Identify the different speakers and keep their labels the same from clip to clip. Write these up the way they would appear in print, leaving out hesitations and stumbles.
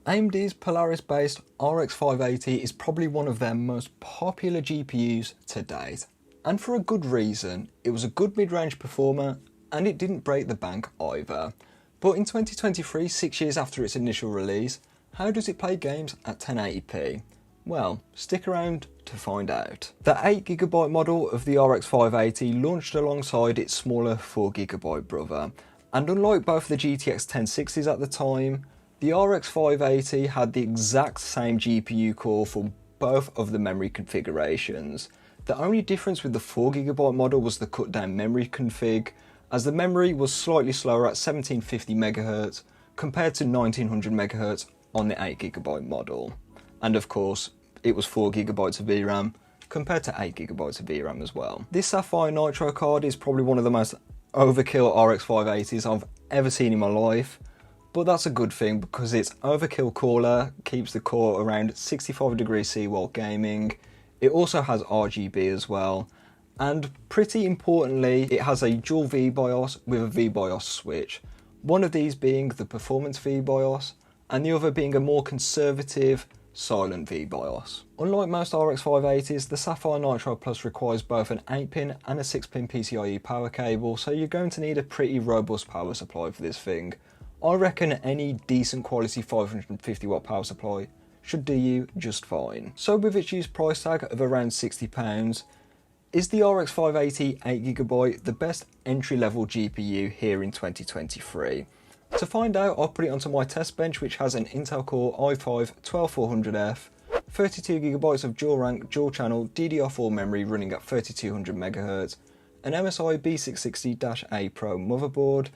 Speaker 1: AMD's Polaris-based RX 580 is probably one of their most popular GPUs to date. And for a good reason. It was a good mid-range performer and it didn't break the bank either. But in 2023, 6 years after its initial release, how does it play games at 1080p? Well, stick around to find out. The 8GB model of the RX 580 launched alongside its smaller 4GB brother, and unlike both the GTX 1060s at the time, the RX 580 had the exact same GPU core for both of the memory configurations. The only difference with the 4GB model was the cut down memory config, as the memory was slightly slower at 1750MHz compared to 1900MHz on the 8GB model. And of course, it was 4GB of VRAM compared to 8GB of VRAM as well. This Sapphire Nitro card is probably one of the most overkill RX 580s I've ever seen in my life, but that's a good thing because its overkill cooler keeps the core around 65 degrees C while gaming. It also has RGB as well, and pretty importantly, it has a dual VBIOS with a VBIOS switch, one of these being the performance VBIOS and the other being a more conservative silent VBIOS. Unlike most RX 580s, the Sapphire Nitro Plus requires both an 8-pin and a 6-pin PCIe power cable, so you're going to need a pretty robust power supply for this thing. I reckon any decent quality 550W power supply should do you just fine. So with its used price tag of around £60, is the RX 580 8GB the best entry-level GPU here in 2023? To find out, I'll put it onto my test bench, which has an Intel Core i5-12400F, 32GB of dual-rank, dual-channel DDR4 memory running at 3200MHz, an MSI B660-A Pro motherboard,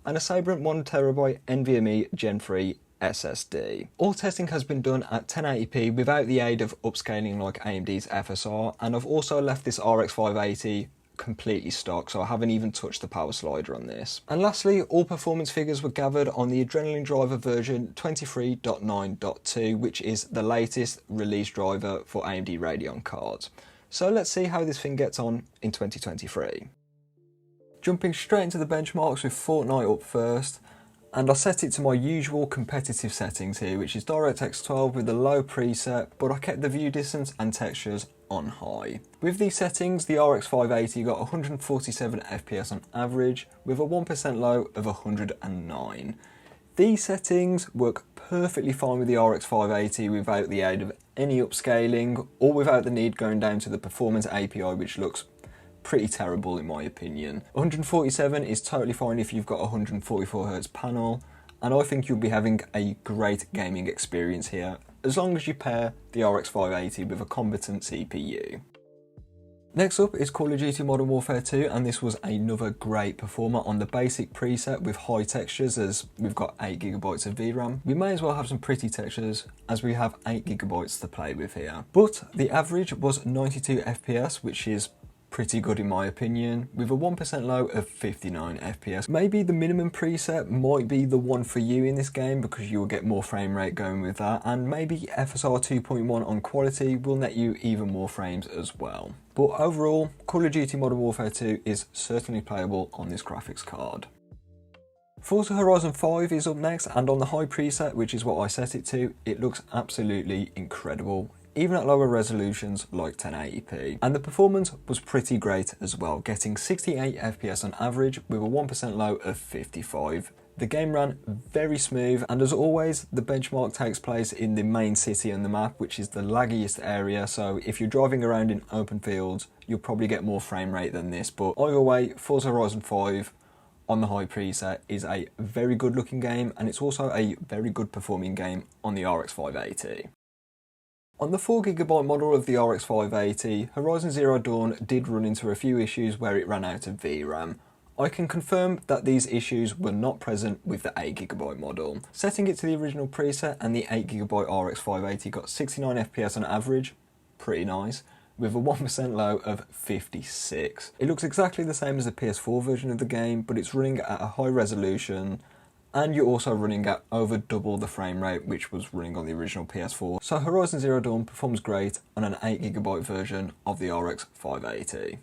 Speaker 1: and a Sabrent 1TB NVMe Gen 3 SSD. All testing has been done at 1080p without the aid of upscaling like AMD's FSR, and I've also left this RX 580 completely stock, so I haven't even touched the power slider on this. And lastly, all performance figures were gathered on the Adrenaline driver version 23.9.2, which is the latest release driver for AMD Radeon cards. So let's see how this thing gets on in 2023. Jumping straight into the benchmarks with Fortnite up first, and I set it to my usual competitive settings here, which is DirectX 12 with a low preset, but I kept the view distance and textures on high. With these settings, the RX 580 got 147 FPS on average, with a 1% low of 109. These settings work perfectly fine with the RX 580 without the aid of any upscaling, or without the need going down to the performance API, which looks pretty terrible in my opinion. 147 is totally fine if you've got a 144Hz panel, and I think you'll be having a great gaming experience here, as long as you pair the RX 580 with a competent CPU. Next up is Call of Duty Modern Warfare 2, and this was another great performer on the basic preset with high textures, as we've got 8GB of VRAM. We may as well have some pretty textures as we have 8GB to play with here. But the average was 92 FPS, which is pretty good in my opinion, with a 1% low of 59 FPS. Maybe the minimum preset might be the one for you in this game because you will get more frame rate going with that, and maybe FSR 2.1 on quality will net you even more frames as well. But overall, Call of Duty Modern Warfare 2 is certainly playable on this graphics card. Forza Horizon 5 is up next, and on the high preset, which is what I set it to, it looks absolutely incredible, even at lower resolutions like 1080p. And the performance was pretty great as well, getting 68 FPS on average with a 1% low of 55. The game ran very smooth, and as always, the benchmark takes place in the main city on the map, which is the laggiest area, so if you're driving around in open fields, you'll probably get more frame rate than this. But either way, Forza Horizon 5 on the high preset is a very good looking game, and it's also a very good performing game on the RX 580. On the 4GB model of the RX 580, Horizon Zero Dawn did run into a few issues where it ran out of VRAM. I can confirm that these issues were not present with the 8GB model. Setting it to the original preset, and the 8GB RX 580 got 69 FPS on average, pretty nice, with a 1% low of 56. It looks exactly the same as the PS4 version of the game, but it's running at a high resolution, and you're also running at over double the frame rate which was running on the original PS4. So Horizon Zero Dawn performs great on an 8GB version of the RX 580.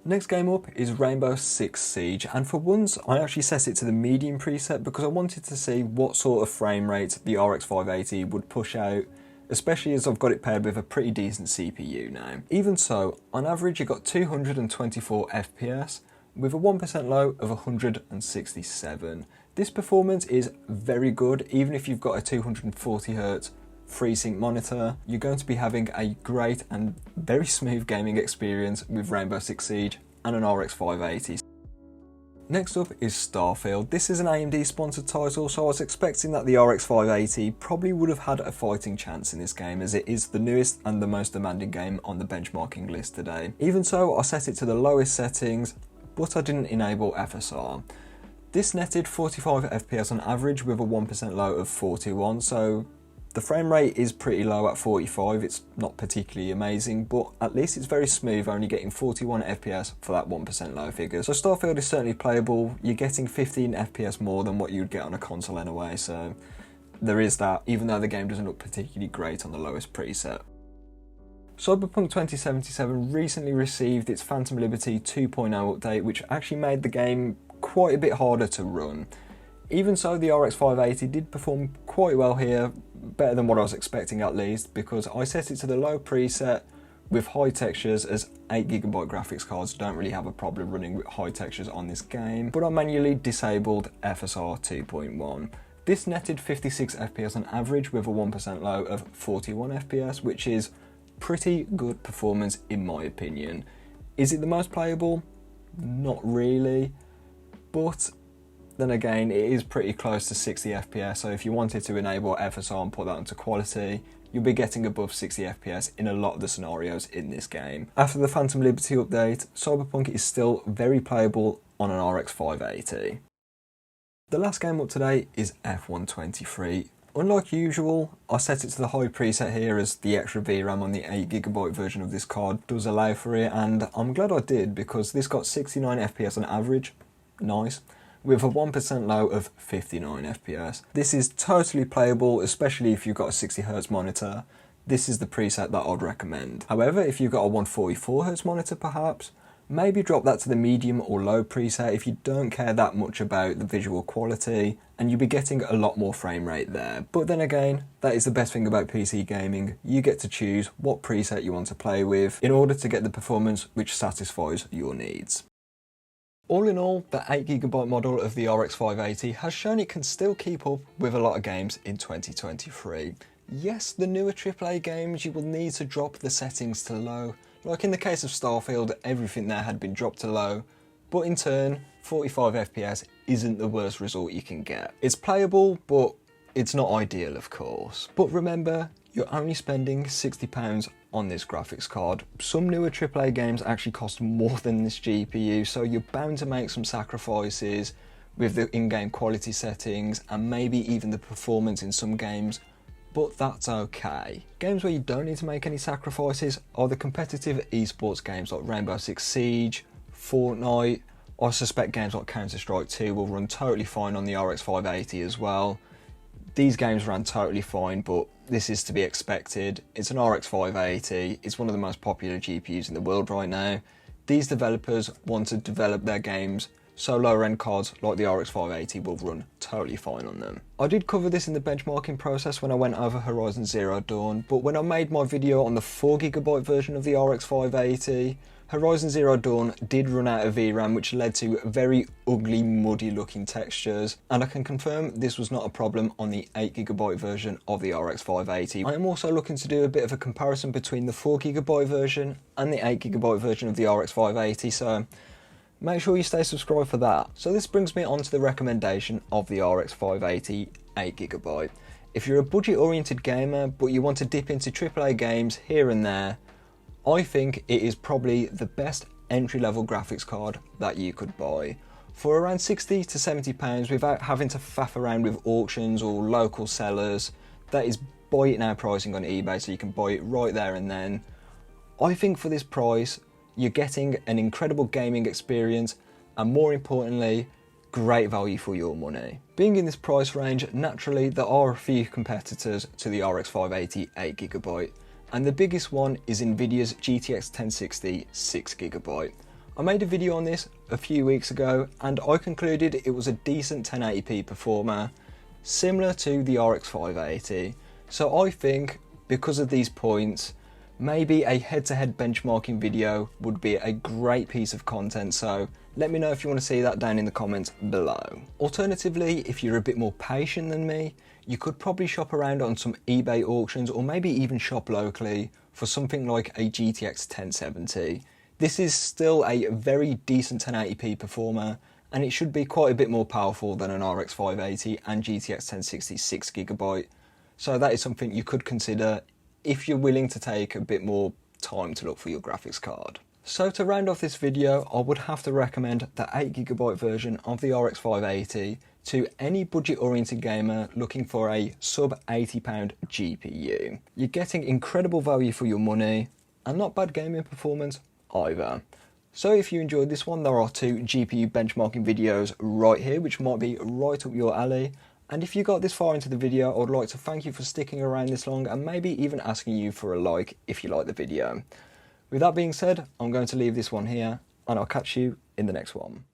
Speaker 1: Next game up is Rainbow Six Siege, and for once I actually set it to the medium preset because I wanted to see what sort of frame rate the RX 580 would push out, especially as I've got it paired with a pretty decent CPU now. Even so, on average it got 224 FPS with a 1% low of 167. This performance is very good. Even if you've got a 240Hz FreeSync monitor, you're going to be having a great and very smooth gaming experience with Rainbow Six Siege and an RX 580. Next up is Starfield. This is an AMD sponsored title, so I was expecting that the RX 580 probably would have had a fighting chance in this game, as it is the newest and the most demanding game on the benchmarking list today. Even so, I set it to the lowest settings, but I didn't enable FSR. This netted 45 FPS on average with a 1% low of 41, so the frame rate is pretty low at 45, it's not particularly amazing, but at least it's very smooth, only getting 41 FPS for that 1% low figure. So Starfield is certainly playable. You're getting 15 FPS more than what you'd get on a console anyway, so there is that, even though the game doesn't look particularly great on the lowest preset. Cyberpunk 2077 recently received its Phantom Liberty 2.0 update, which actually made the game quite a bit harder to run. Even so, the RX 580 did perform quite well here, better than what I was expecting at least, because I set it to the low preset with high textures, as 8GB graphics cards don't really have a problem running with high textures on this game, but I manually disabled FSR 2.1. This netted 56 FPS on average with a 1% low of 41 FPS, which is pretty good performance in my opinion. Is it the most playable? Not really, but then again, it is pretty close to 60 FPS, so if you wanted to enable FSR and put that into quality, you'll be getting above 60 FPS in a lot of the scenarios in this game. After the Phantom Liberty update, Cyberpunk is still very playable on an RX 580. The last game up today is F123. Unlike usual, I set it to the high preset here, as the extra VRAM on the 8GB version of this card does allow for it, and I'm glad I did because this got 69 FPS on average, nice, with a 1% low of 59 FPS. This is totally playable, especially if you've got a 60Hz monitor. This is the preset that I'd recommend. However, if you've got a 144Hz monitor perhaps, maybe drop that to the medium or low preset if you don't care that much about the visual quality, and you'll be getting a lot more frame rate there. But then again, that is the best thing about PC gaming. You get to choose what preset you want to play with in order to get the performance which satisfies your needs. All in all, the 8GB model of the RX 580 has shown it can still keep up with a lot of games in 2023. Yes, the newer AAA games, you will need to drop the settings to low. Like in the case of Starfield, everything there had been dropped to low, but in turn, 45 FPS isn't the worst result you can get. It's playable, but it's not ideal, of course. But remember, you're only spending £60 on this graphics card. Some newer AAA games actually cost more than this GPU, so you're bound to make some sacrifices with the in-game quality settings and maybe even the performance in some games, but that's okay. Games where you don't need to make any sacrifices are the competitive esports games like Rainbow Six Siege, Fortnite. I suspect games like Counter-Strike 2 will run totally fine on the RX 580 as well. These games ran totally fine, but this is to be expected. It's an RX 580, it's one of the most popular GPUs in the world right now. These developers want to develop their games so lower end cards like the RX 580 will run totally fine on them. I did cover this in the benchmarking process when I went over Horizon Zero Dawn, but when I made my video on the 4GB version of the RX 580, Horizon Zero Dawn did run out of VRAM, which led to very ugly, muddy looking textures, and I can confirm this was not a problem on the 8GB version of the RX 580. I am also looking to do a bit of a comparison between the 4GB version and the 8GB version of the RX 580, so make sure you stay subscribed for that. So this brings me on to the recommendation of the RX 580 8GB. If you're a budget oriented gamer but you want to dip into AAA games here and there, I think it is probably the best entry-level graphics card that you could buy. For around £60 to £70 without having to faff around with auctions or local sellers, that is buy it now pricing on eBay, so you can buy it right there and then. I think for this price, you're getting an incredible gaming experience and more importantly, great value for your money. Being in this price range, naturally there are a few competitors to the RX 580 8GB. And the biggest one is Nvidia's GTX 1060 6GB. I made a video on this a few weeks ago and I concluded it was a decent 1080p performer, similar to the RX 580. So I think because of these points, maybe a head-to-head benchmarking video would be a great piece of content, so let me know if you want to see that down in the comments below. Alternatively, if you're a bit more patient than me, you could probably shop around on some eBay auctions or maybe even shop locally for something like a GTX 1070. This is still a very decent 1080p performer and it should be quite a bit more powerful than an RX 580 and GTX 1060 6GB. So that is something you could consider if you're willing to take a bit more time to look for your graphics card. So to round off this video, I would have to recommend the 8GB version of the RX 580 to any budget-oriented gamer looking for a sub £80 GPU. You're getting incredible value for your money and not bad gaming performance either. So if you enjoyed this one, there are 2 GPU benchmarking videos right here which might be right up your alley. And if you got this far into the video, I would like to thank you for sticking around this long and maybe even asking you for a like if you like the video. With that being said, I'm going to leave this one here and I'll catch you in the next one.